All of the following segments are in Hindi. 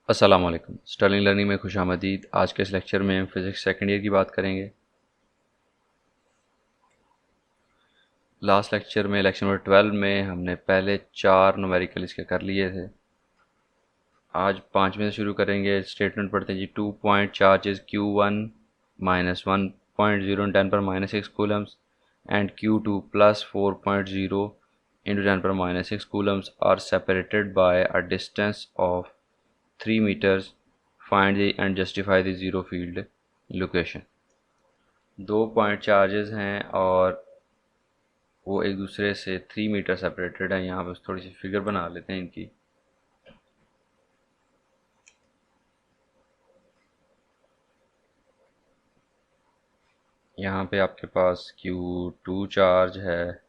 अस्सलाम वालेकुम। स्टर्लिंग लर्निंग में खुशामदीद। आज के इस लेक्चर में हम फिज़िक्स सेकेंड ईयर की बात करेंगे। लास्ट लेक्चर में लेक्चर नंबर 12 में हमने पहले 4 न्यूमेरिकल इसके कर लिए थे। आज 5वें से शुरू करेंगे। स्टेटमेंट पढ़ते हैं जी। 2 पॉइंट चार्जेस Q1 माइनस 1.0 10 पर -6 Coulomb's and Q2 plus 4.0 into 10 पर -6 coulombs are separated by a distance of 3 meters. Find the and justify the zero field location. 2 point charges हैं और वो एक दूसरे से 3 मीटर सेपरेटेड है। यहाँ बस थोड़ी सी फिगर बना लेते हैं इनकी। यहाँ पे आपके पास Q2 चार्ज है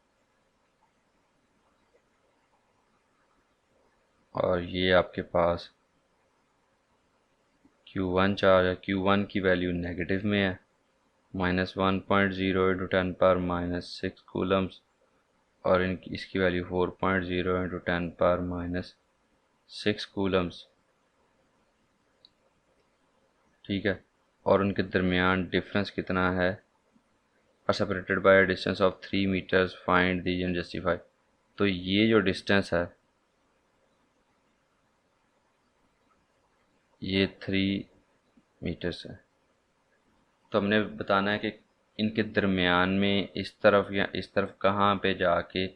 और ये आपके पास Q1 चार्ज है। Q1 की वैल्यू नेगेटिव में है, -1.0 इंटू 10 पर -6 कूलम्स, और इसकी वैल्यू 4.0 इंटू 10 पर -6 कूलम्स। ठीक है, और उनके दरमियान डिफरेंस कितना है? Are separated by a distance of 3 meters. Find the and justify. तो ये जो डिस्टेंस है ये 3 मीटर्स है। तो हमने बताना है कि इनके दरमियान में इस तरफ या इस तरफ कहाँ पे जाके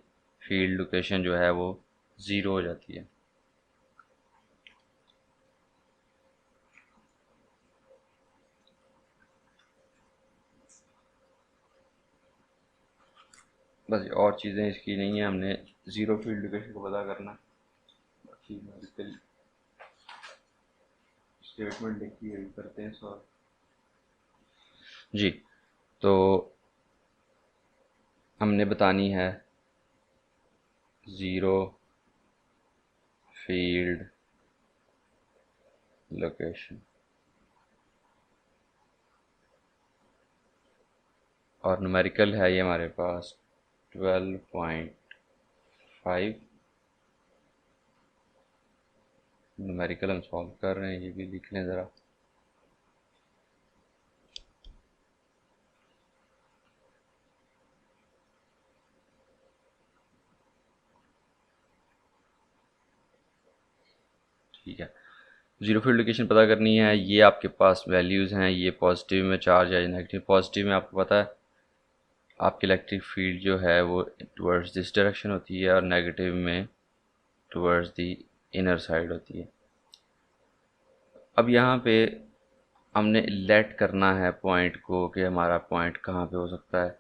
फील्ड लोकेशन जो है वो ज़ीरो हो जाती है। बस और चीज़ें इसकी नहीं है, हमने ज़ीरो फील्ड लोकेशन को पता करना। बाकी स्टेटमेंट लिखी है, करते हैं सॉल्व जी। तो हमने बतानी है ज़ीरो फील्ड लोकेशन, और न्यूमेरिकल है ये हमारे पास 12.5। न्यूमेरिकल हम सॉल्व कर रहे हैं, ये भी लिख लें ज़रा। ठीक है, ज़ीरो फील्ड लोकेशन पता करनी है। ये आपके पास वैल्यूज़ हैं, ये पॉजिटिव में चार्ज है, नेगेटिव। पॉजिटिव में आपको पता है आपकी इलेक्ट्रिक फील्ड जो है वो टुवर्ड्स दिस डायरेक्शन होती है, और नेगेटिव में टुवर्ड्स दी इनर साइड होती है। अब यहाँ पे हमने लेट करना है पॉइंट को कि हमारा पॉइंट कहाँ पे हो सकता है।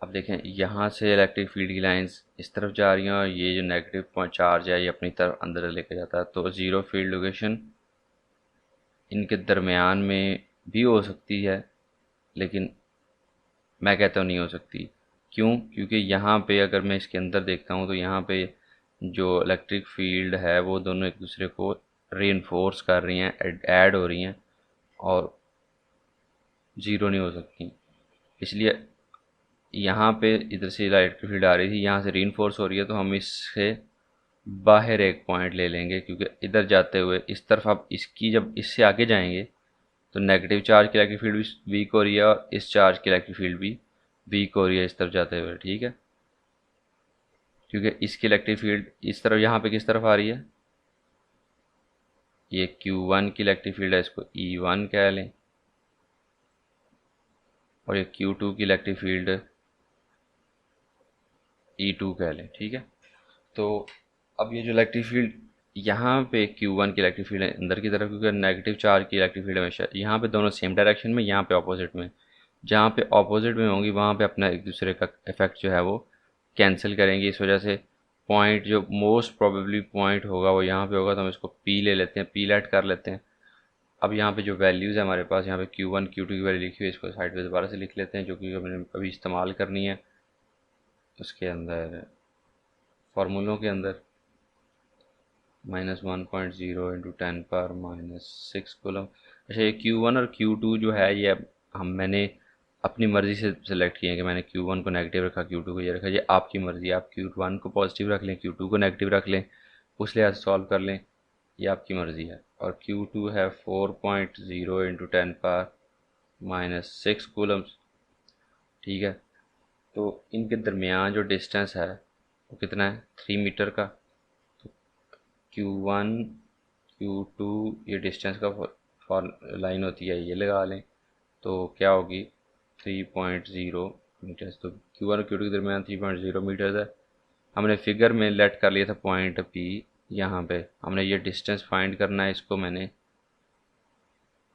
अब देखें, यहाँ से इलेक्ट्रिक फील्ड की लाइंस इस तरफ जा रही हैं और ये जो नेगेटिव पॉइंट चार्ज है ये अपनी तरफ अंदर लेके जाता है। तो ज़ीरो फील्ड लोकेशन इनके दरमियान में भी हो सकती है, लेकिन मैं कहता हूँ नहीं हो सकती। क्यों? क्योंकि यहाँ पे अगर मैं इसके अंदर देखता हूँ तो यहाँ पे जो इलेक्ट्रिक फील्ड है वो दोनों एक दूसरे को रीइंफोर्स कर रही हैं, ऐड हो रही हैं, और ज़ीरो नहीं हो सकती। इसलिए यहाँ पे इधर से इलेक्ट्रिक फील्ड आ रही थी, यहाँ से रीइंफोर्स हो रही है, तो हम इससे बाहर एक पॉइंट ले लेंगे, क्योंकि इधर जाते हुए इस तरफ आप इसकी जब इससे आगे जाएंगे तो नेगेटिव चार्ज की इलेक्ट्रिक फील्ड भी वीक हो रही है और इस चार्ज की इलेक्ट्रिक फील्ड भी वीक हो रही है इस तरफ जाते हुए। ठीक है, क्योंकि इसकी इलेक्ट्रिक फील्ड इस तरफ यहाँ पे किस तरफ आ रही है, ये Q1 की इलेक्ट्रिक फील्ड है, इसको E1 कह लें, और ये Q2 की इलेक्ट्रिक फील्ड E2 कह लें। ठीक है, तो अब ये जो इलेक्ट्रिक फील्ड यहाँ पे Q1 की इलेक्ट्रिक फील्ड है अंदर की तरफ, क्योंकि नेगेटिव चार्ज की इलेक्ट्रिक फील्ड हमेशा यहाँ पे दोनों सेम डायरेक्शन में, यहाँ पे ऑपोजिट में। जहाँ पे ऑपोजिट में होंगी वहाँ पे अपना एक दूसरे का इफेक्ट जो है वो कैंसिल करेंगे। इस वजह से पॉइंट जो मोस्ट प्रोबेबली पॉइंट होगा वो यहाँ पे होगा, तो हम इसको P ले लेते हैं, P लेट कर लेते हैं। अब यहाँ पे जो वैल्यूज़ है हमारे पास, यहाँ पे Q1 Q2 की वैल्यू लिखी हुई है, इसको साइड पे दोबारा से लिख लेते हैं, जो कि हमने अभी इस्तेमाल करनी है उसके अंदर, फार्मूलों के अंदर। -1.0 इंटू 10 पर -6 कूलम। अच्छा, ये Q1 और Q2 जो है ये मैंने अपनी मर्ज़ी से सिलेक्ट किए हैं कि मैंने Q1 को नेगेटिव रखा, Q2 को ये रखा। ये आपकी मर्ज़ी है, आप Q1 को पॉजिटिव रख लें, Q2 को नेगेटिव रख लें, उस लिहाज से सॉल्व कर लें, ये आपकी मर्ज़ी है। और Q2 है 4.0 इंटू 10⁻⁻6 कूलम्स। ठीक है, तो इनके दरमियान जो डिस्टेंस है वो कितना है, 3 मीटर का। तो Q1 Q2 ये डिस्टेंस का फॉर लाइन होती है, ये लगा लें तो क्या होगी 3.0 मीटर्स। तो Q1 और Q2 के दरमियान 3.0 मीटर्स है। हमने फिगर में लेट कर लिया था पॉइंट P, यहाँ पे हमने ये डिस्टेंस फाइंड करना है, इसको मैंने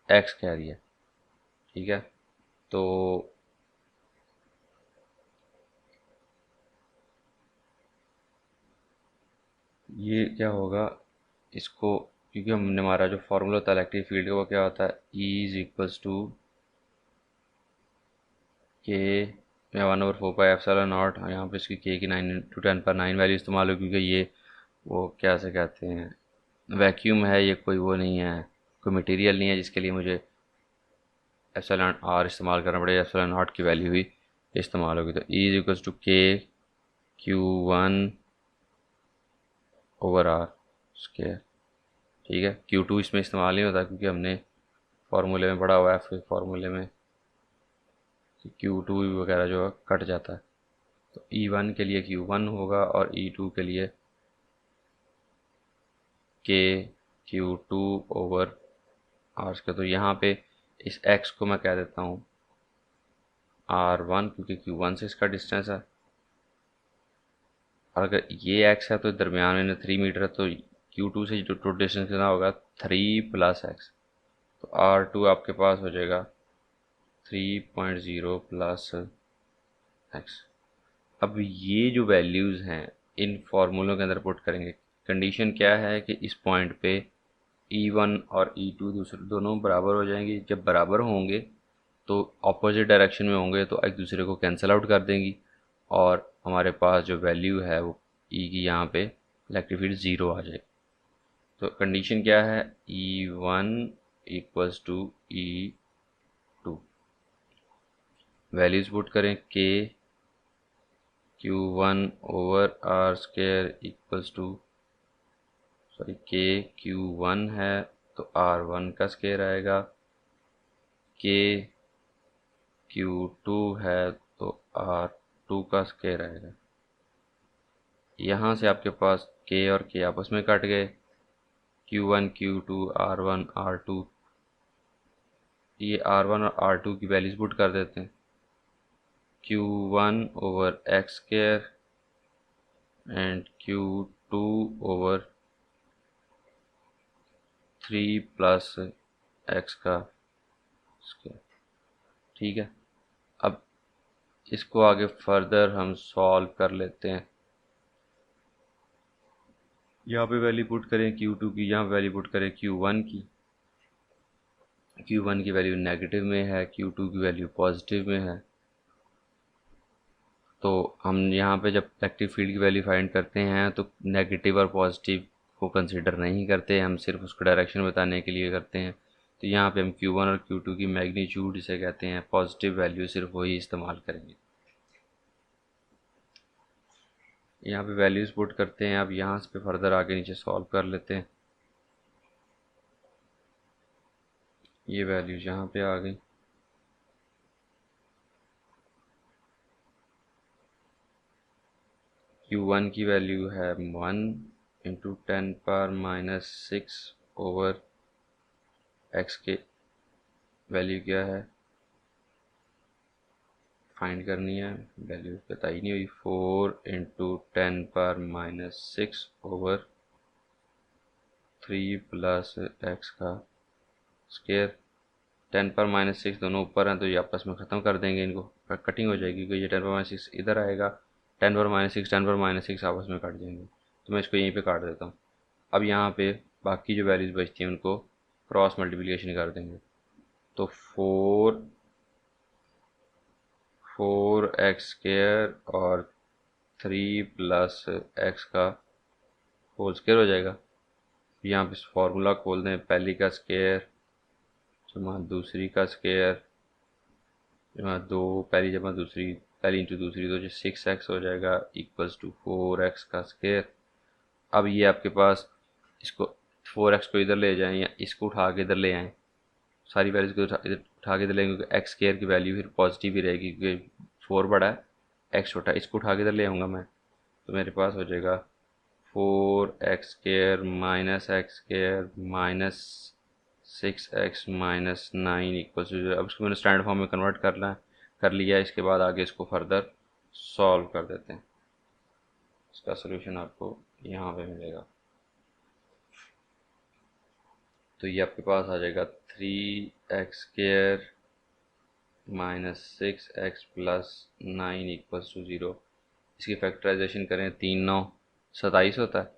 x कह दिया। ठीक है, तो ये क्या होगा, इसको क्योंकि हमने हमारा जो फॉर्मूला होता है इलेक्ट्रिक फील्ड का वो क्या होता है, E इज इक्वल्स टू के या 1/4πε0। यहाँ पे इसकी के की 9 × 10⁻⁹ वैल्यू इस्तेमाल हो, क्योंकि ये वो क्या से कहते हैं वैक्यूम है, ये कोई वो नहीं है, कोई मटेरियल नहीं है जिसके लिए मुझे एप्सिलॉन आर इस्तेमाल करना पड़ेगा। एप्सिलॉन नॉट की वैल्यू भी इस्तेमाल होगी। तो E is equals to Q1/R square. ठीक है, Q2 इसमें इस्तेमाल नहीं होता क्योंकि हमने फार्मूले में पढ़ा हुआ है, फिर फार्मूले में Q2 वगैरह जो है कट जाता है। तो E1 के लिए Q1 होगा और E2 के लिए K Q2/R स्क्वायर। तो यहाँ पे इस x को मैं कह देता हूँ R1 क्योंकि Q1 से इसका डिस्टेंस है। और अगर ये x है तो दरमियान में 3 मीटर है, तो Q2 से जो डिस्टेंस कितना होगा 3 + x। तो R2 आपके पास हो जाएगा 3.0 + x। अब ये जो वैल्यूज़ हैं इन फार्मूलों के अंदर पुट करेंगे। कंडीशन क्या है कि इस पॉइंट पे E1 और E2 दूसरे दोनों बराबर हो जाएंगी। जब बराबर होंगे तो ऑपोजिट डायरेक्शन में होंगे तो एक दूसरे को कैंसिल आउट कर देंगी और हमारे पास जो वैल्यू है वो E की यहाँ पे इलेक्ट्रिक फील्ड 0 आ जाए। तो कंडीशन क्या है, E1 equals to E2। Values put करें, K Q1/R square equals to K Q1 है तो R1 का स्क्वायर आएगा, K Q2 है तो R2 का स्क्वायर आएगा। यहाँ से आपके पास K और K आपस में कट गए, Q1 Q2 R1 R2। ये R1 और R2 की वैल्यूज पुट कर देते हैं, Q1/x square and Q2/3 + x का स्क्वायर। ठीक है, अब इसको आगे फर्दर हम सॉल्व कर लेते हैं। यहाँ पे वैल्यू पुट करें Q2 की, यहाँ वैल्यू पुट करें Q1 की। Q1 की वैल्यू नेगेटिव में है, Q2 की वैल्यू पॉजिटिव में है। तो हम यहाँ पे जब इलेक्ट्रिक फील्ड की वैल्यू फाइंड करते हैं तो नेगेटिव और पॉजिटिव को कंसिडर नहीं करते, हम सिर्फ उसको डायरेक्शन बताने के लिए करते हैं। तो यहाँ पे हम Q1 और Q2 की मैग्नीट्यूड जिसे कहते हैं पॉजिटिव वैल्यू सिर्फ वही इस्तेमाल करेंगे। यहाँ पे वैल्यूज़ पुट करते हैं। अब यहाँ से फर्दर आगे नीचे सॉल्व कर लेते हैं। ये वैल्यूज यहाँ पे आ गई। Q1 की वैल्यू है 1 × 10⁻⁶/x के वैल्यू क्या है फाइंड करनी है, वैल्यू बताई नहीं हुई। 4 × 10⁻⁶/3 + x का स्क्वायर। 10⁻⁶ दोनों ऊपर हैं तो ये आपस में ख़त्म कर देंगे, इनको कटिंग हो जाएगी क्योंकि ये 10⁻⁶ इधर आएगा, 10⁻⁶ आपस में कट जाएंगे। तो मैं इसको यहीं पे काट देता हूँ। अब यहाँ पे बाकी जो वैल्यूज़ बचती हैं उनको क्रॉस मल्टीप्लिकेशन कर देंगे। तो 4x स्क्वायर और 3 + x का होल स्क्वायर हो जाएगा। यहाँ पे फार्मूला खोल दें, पहली का स्क्वायर जमा दूसरी का स्क्वायर जमा 2, पहली जमा दूसरी, पहली इंटू दूसरी, तो जो 6x हो जाएगा इक्वल्स टू 4x का स्क्वायर। अब ये आपके पास इसको 4x को इधर ले जाएं या इसको उठा के इधर ले आएँ, सारी वैल्यूज़ को इधर उठा के इधर लेंगे, क्योंकि एक्स स्क्वायर की वैल्यू फिर पॉजिटिव ही रहेगी, क्योंकि 4 बड़ा है, एक्स छोटा है। इसको उठा के इधर ले आऊँगा मैं, तो मेरे पास हो जाएगा 4x² minus x square minus 6x minus 9 equal to 0। अब इसको मैंने स्टैंडर्ड फॉर्म में कन्वर्ट कर लिया। इसके बाद आगे इसको फर्दर सॉल्व कर देते हैं। इसका सलूशन आपको यहाँ पे मिलेगा। तो ये आपके पास आ जाएगा 3x² minus 6x plus 9 equals to 0। इसकी फैक्टराइजेशन करें, 3 9 27 होता है,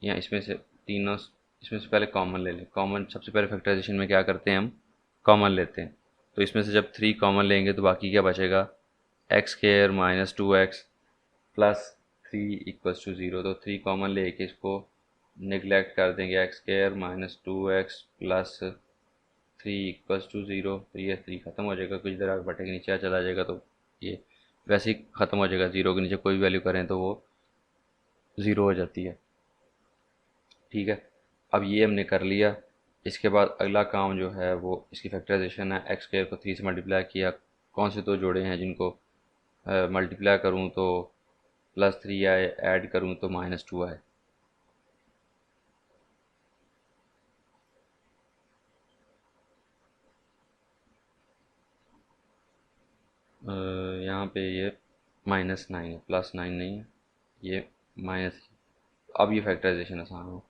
या इसमें से 3 9 इसमें से पहले कॉमन ले लें। कॉमन सबसे पहले फैक्टराइजेशन में क्या करते हैं, हम कॉमन लेते हैं। तो इसमें से जब 3 कॉमन लेंगे तो बाकी क्या बचेगा, x² minus 2x plus 3 equals to 0। तो 3 कॉमन लेके इसको निगलेक्ट कर देंगे, x² minus 2x plus 3 equals to 0। तो ये 3 ख़त्म हो जाएगा, कुछ देर आगे बटे के नीचे चला जाएगा, तो ये वैसे ही ख़त्म हो जाएगा। 0 के नीचे कोई वैल्यू करें तो वो 0 हो जाती है। ठीक है, अब ये हमने कर लिया। इसके बाद अगला काम जो है वो इसकी फैक्टराइजेशन है। x² को 3 से मल्टीप्लाई किया, कौन से दो जोड़े हैं जिनको मल्टीप्लाई करूँ तो +3 आए, ऐड करूँ तो -2 आए। यहाँ पे ये -9 है, +9 नहीं है, ये माइनस। अब ये फैक्टराइजेशन आसान हो,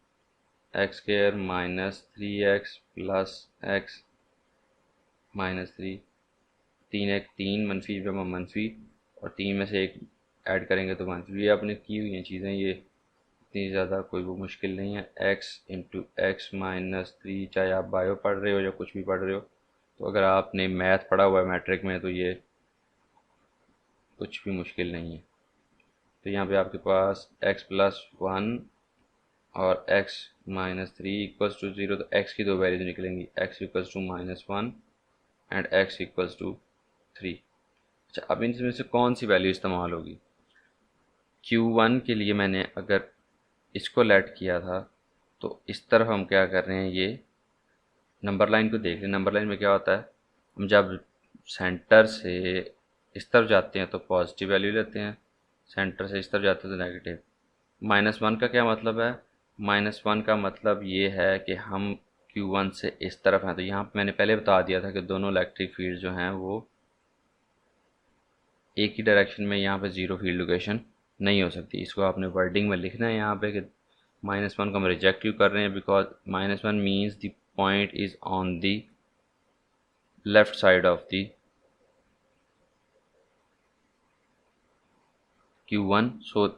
x² minus 3x plus x minus 3, 3 एक 3 मनफी जमा मनफी, और 3 में से एक ऐड करेंगे तो मनफी। ये आपने की हुई हैं चीज़ें, ये इतनी ज़्यादा कोई वो मुश्किल नहीं है। x इंटू एक्स माइनस 3, चाहे आप बायो पढ़ रहे हो या कुछ भी पढ़ रहे हो, तो अगर आपने मैथ पढ़ा हुआ है मैट्रिक में तो ये कुछ भी मुश्किल नहीं है। तो यहाँ पे आपके पास x प्लस 1 और x माइनस 3 इक्वल्स टू 0। तो x की दो वैल्यूज निकलेंगी, x equals to -1 and x equals to 3। अच्छा, अब इनमें से कौन सी वैल्यू इस्तेमाल होगी। Q1 के लिए मैंने अगर इसको लेट किया था, तो इस तरफ हम क्या कर रहे हैं, ये नंबर लाइन को देख लें। नंबर लाइन में क्या होता है, हम जब सेंटर से इस तरफ जाते हैं तो पॉजिटिव वैल्यू लेते हैं, सेंटर से इस तरफ जाते हैं तो नेगेटिव। -1 का क्या मतलब है, -1 का मतलब ये है कि हम Q1 से इस तरफ हैं। तो यहाँ मैंने पहले बता दिया था कि दोनों इलेक्ट्रिक फील्ड जो हैं वो एक ही डायरेक्शन में, यहाँ पे ज़ीरो फील्ड लोकेशन नहीं हो सकती। इसको आपने वर्डिंग में लिखना है यहाँ पे कि -1 को हम रिजेक्ट क्यों कर रहे हैं, because -1 means the point is on the left side of the Q1. So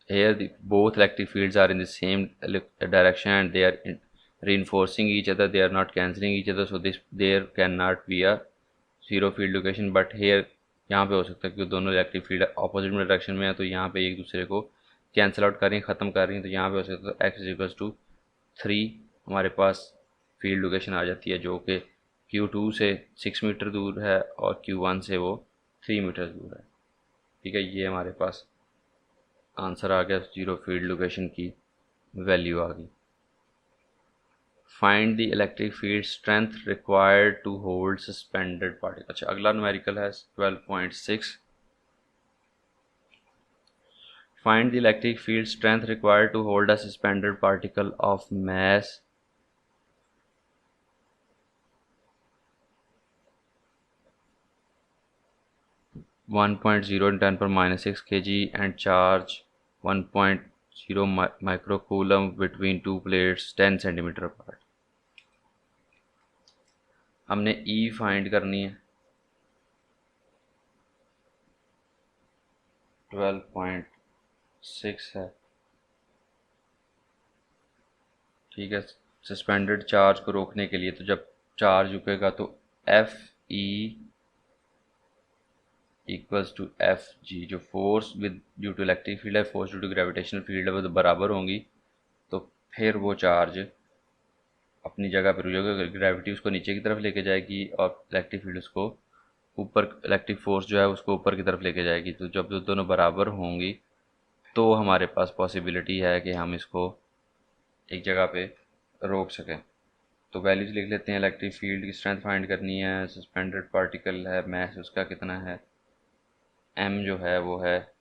here both electric fields are in the same direction and they are reinforcing each other, they are not cancelling each other, so there cannot be a zero field location. But here यहाँ पे हो सकता है क्योंकि दोनों इलेक्ट्रिक फील्ड अपोजिट में डायरेक्शन में है, तो यहाँ पे एक दूसरे को कैंसिल आउट कर रही हैं, ख़त्म कर रही हैं। तो यहाँ पे हो सकता है x इक्वल्स टू 3 हमारे पास फील्ड लोकेशन आ जाती है, जो कि Q2 से 6 मीटर दूर है और Q1 से वो 3 मीटर दूर है। ठीक है, ये हमारे पास आंसर आ गया, जीरो फील्ड लोकेशन की वैल्यू आ गई। Find the electric field strength required to hold suspended particle. अच्छा, अगला न्यूमेरिकल है 12.6। Find the electric field strength required to hold a suspended particle of mass 1.0 × 10⁻⁶ kg and charge 1.0 microcoulomb between two plates 10 centimetre apart। हमने E फाइंड करनी है। 12.6 है। ठीक है, सस्पेंडेड चार्ज को रोकने के लिए, तो जब चार्ज रुकेगा तो FE इक्वल्स टू FG, जो force with due to electric field है, force due to gravitational field है, वो तो बराबर होंगी। तो फिर वो चार्ज अपनी जगह पर रुकेगा, ग्रेविटी उसको नीचे की तरफ लेके जाएगी और इलेक्ट्रिक फील्ड उसको ऊपर, इलेक्ट्रिक फोर्स जो है उसको ऊपर की तरफ लेके जाएगी। तो जब वो दोनों बराबर होंगी तो हमारे पास पॉसिबिलिटी है कि हम इसको एक जगह पे रोक सकें। तो वैल्यूज लिख लेते हैं। इलेक्ट्रिक फील्ड की स्ट्रेंथ फाइंड करनी है, सस्पेंडेड पार्टिकल है, मास उसका कितना है, m जो है वो है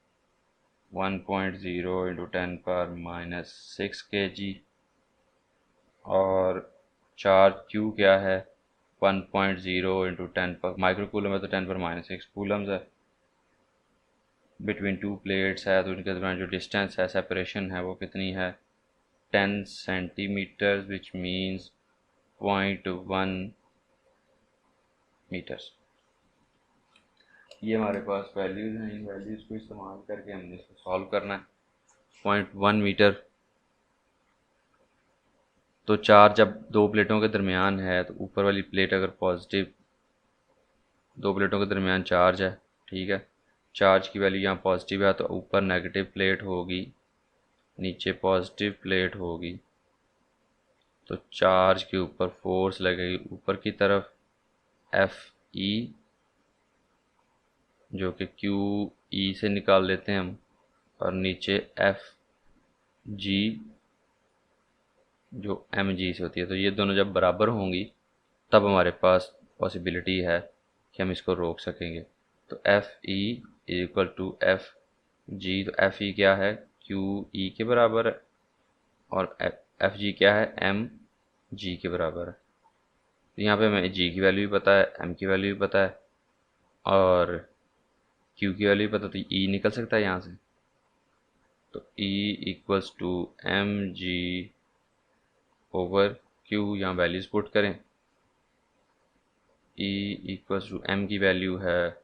1.0 इंटू 10⁻⁻6 kg, और चार्ज q क्या है 1.0 इंटू 10 पर माइक्रो कूलम है तो 10⁻⁻6 कूलम्स है। बिटवीन टू प्लेट्स है तो उनके दरमियान जो डिस्टेंस है, सेपरेशन है, वो कितनी है 10 सेंटीमीटर, विच मीन्स 0.1 मीटर्स। ये हमारे पास वैल्यूज़ हैं। इन वैल्यूज़ को इस्तेमाल करके हमने इसको सॉल्व करना है। 0.1 मीटर, तो चार्ज जब दो प्लेटों के दरमियान है तो ऊपर वाली प्लेट अगर पॉजिटिव, दो प्लेटों के दरमियान चार्ज है, ठीक है, चार्ज की वैल्यू यहाँ पॉजिटिव है तो ऊपर नेगेटिव प्लेट होगी, नीचे पॉजिटिव प्लेट होगी, तो चार्ज के ऊपर फोर्स लगेगी ऊपर की तरफ एफ ई, जो कि क्यू ई से निकाल लेते हैं हम, और नीचे एफ जी जो एम जी से होती है। तो ये दोनों जब बराबर होंगी तब हमारे पास पॉसिबिलिटी है कि हम इसको रोक सकेंगे। तो F E equal to F G, तो एफ ई क्या है क्यू ई के बराबर है, और एफ जी क्या है एम जी के बराबर है। तो यहाँ पे हमें जी की वैल्यू भी पता है, एम की वैल्यू भी पता है, और क्यू की वैल्यू भी पता, तो ई निकल सकता है यहाँ से। तो E equals to M G over Q, यहाँ वैल्यूज पुट करें। ई इक्वल्स टू एम की वैल्यू है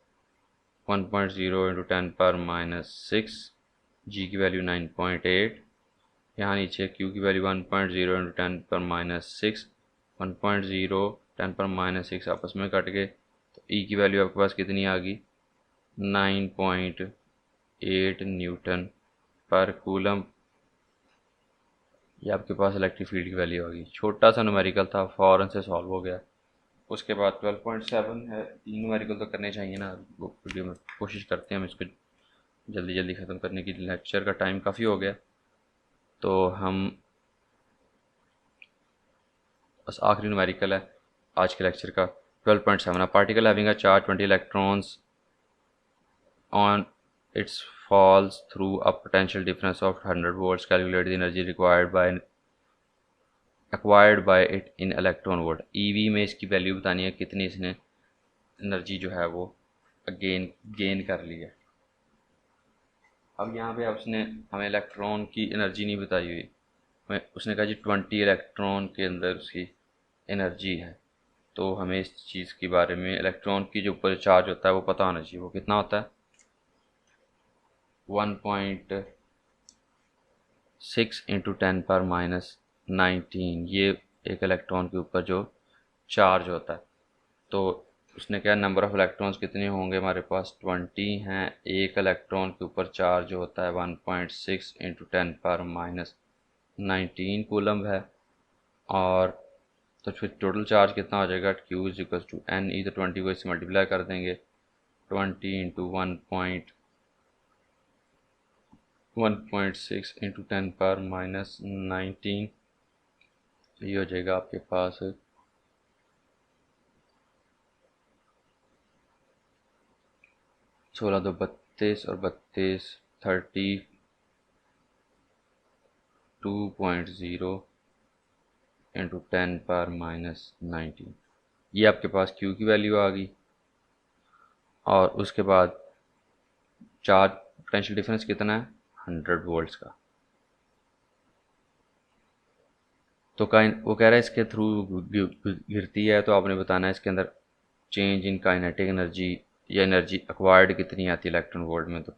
1.0 इंटू 10⁻⁻6, जी की वैल्यू 9.8, यहाँ नीचे क्यू की वैल्यू 1.0 इंटू 10⁻⁻6, 1.0 10⁻⁻6 आपस में कट गए, तो ई की वैल्यू आपके पास कितनी आ गई 9.8 न्यूटन पर कूलम। ये आपके पास इलेक्ट्रिक फील्ड की वैल्यू आ गई। छोटा सा न्यूमेरिकल था, फ़ौरन से सॉल्व हो गया। उसके बाद 12.7 है, 3 न्यूमेरिकल तो करने चाहिए ना, वो वीडियो में कोशिश करते हैं हम इसको जल्दी जल्दी ख़त्म करने की। लेक्चर का टाइम काफ़ी हो गया, तो हम बस आखिरी न्यूमेरिकल है आज के लेक्चर का। 12.7, particle having a charge 20 electrons on its falls through a potential difference of 100 volts, calculate the energy acquired by it in electron volt। EV में इसकी वैल्यू बतानी है कितनी इसने एनर्जी जो है वो गेन कर ली है। अब यहाँ पे उसने हमें इलेक्ट्रॉन की एनर्जी नहीं बताई हुई, हमें उसने कहा जी 20 इलेक्ट्रॉन के अंदर उसकी एनर्जी है। तो हमें इस चीज़ के बारे में, इलेक्ट्रॉन की जो ऊपर चार्ज होता है वो पता होना चाहिए, वो कितना होता है 1.6 इंटू 10⁻⁻19, ये एक इलेक्ट्रॉन के ऊपर जो चार्ज होता है। तो उसने क्या, नंबर ऑफ़ इलेक्ट्रॉन्स कितने होंगे हमारे पास 20 हैं, एक इलेक्ट्रॉन के ऊपर चार्ज जो होता है 1.6 इंटू 10⁻⁻19 कूलम है। और तो फिर टोटल चार्ज कितना हो जाएगा, Q is equal to N E, तो 20 को इससे मल्टीप्लाई कर देंगे, 20 इंटू 1.6 इंटू 10⁻⁻19, ये हो जाएगा आपके पास 16 दो 32 और 32 32.0 इंटू 10⁻⁻19, ये आपके पास Q की वैल्यू आ गई। और उसके बाद चार्ज पोटेंशियल डिफरेंस कितना है 100 वोल्ट्स का। तो वो कह रहा है इसके थ्रू गिरती है, तो आपने बताना है इसके अंदर चेंज इन काइनेटिक एनर्जी या एनर्जी एक्वायर्ड कितनी आती है इलेक्ट्रॉन वोल्ट में। तो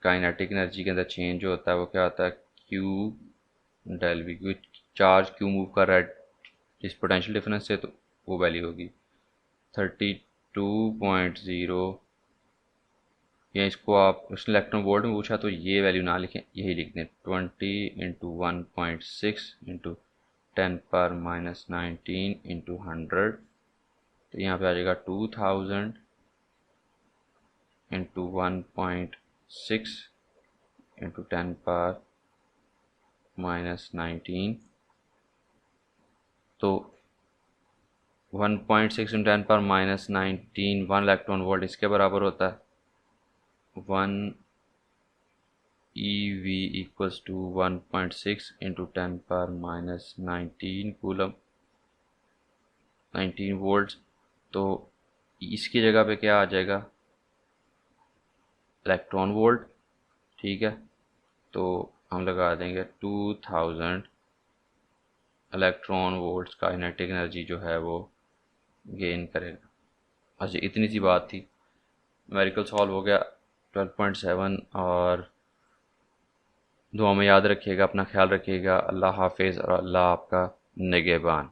काइनेटिक एनर्जी के अंदर चेंज जो होता है वो क्या होता है क्यू डेल वी, क्योंकि चार्ज क्यू मूव कर रहा है इस पोटेंशियल डिफरेंस से, तो वो वैल्यू होगी 32.0, या इसको आप उसने इलेक्ट्रॉन वोल्ट में पूछा तो ये वैल्यू ना लिखें, यही लिख दें 20 इंटू 1.6 इंटू 10⁻⁻19 इंटू 100, तो यहाँ पे आ जाएगा 2000 इंटू 1.6 इंटू 10⁻⁻19 तो 1.6 × 10⁻19 1 इलेक्ट्रॉन वोल्ट इसके बराबर होता है 1 EV equals to 1.6 × 10⁻19 coulomb 19 volts. तो इसकी जगह पे क्या आ जाएगा, इलेक्ट्रॉन वोल्ट। ठीक है, तो हम लगा देंगे 2000 इलेक्ट्रॉन वोल्ट्स का काइनेटिक एनर्जी जो है वो गेन करेगा। अच्छा, इतनी सी बात थी, न्यूमेरिकल सॉल्व हो गया 12.7। और दुआ में याद रखिएगा, अपना ख्याल रखिएगा। अल्लाह हाफिज़ और अल्लाह आपका निगहबान।